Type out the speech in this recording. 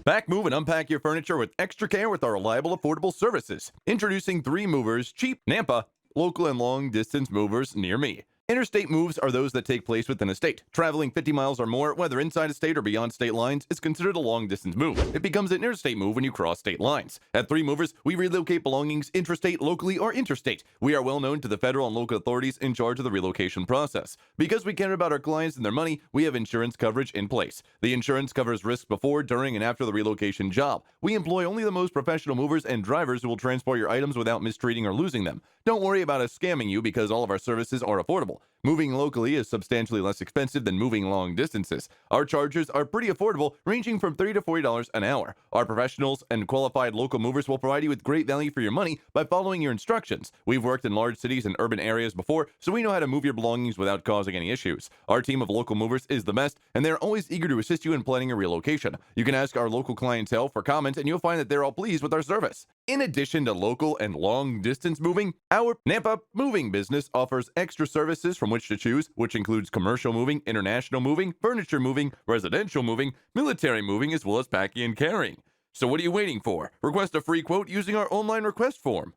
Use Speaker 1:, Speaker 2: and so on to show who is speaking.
Speaker 1: Pack, move, and unpack your furniture with extra care with our reliable, affordable services. Introducing 3 movers, cheap Nampa, local and long distance movers near me. Interstate moves are those that take place within a state. Traveling 50 miles or more, whether inside a state or beyond state lines, is considered a long-distance move. It becomes an interstate move when you cross state lines. At 3 Movers, we relocate belongings intrastate, locally, or interstate. We are well known to the federal and local authorities in charge of the relocation process. Because we care about our clients and their money, we have insurance coverage in place. The insurance covers risks before, during, and after the relocation job. We employ only the most professional movers and drivers who will transport your items without mistreating or losing them. Don't worry about us scamming you because all of our services are affordable. Moving locally is substantially less expensive than moving long distances. Our charges are pretty affordable, ranging from $30 to $40 an hour. Our professionals and qualified local movers will provide you with great value for your money by following your instructions. We've worked in large cities and urban areas before, so we know how to move your belongings without causing any issues. Our team of local movers is the best, and they're always eager to assist you in planning a relocation. You can ask our local clientele for comments, and you'll find that they're all pleased with our service. In addition to local and long-distance moving, our Nampa moving business offers extra services from which to choose, which includes commercial moving, international moving, furniture moving, residential moving, military moving, as well as packing and carrying. So what are you waiting for? Request a free quote using our online request form.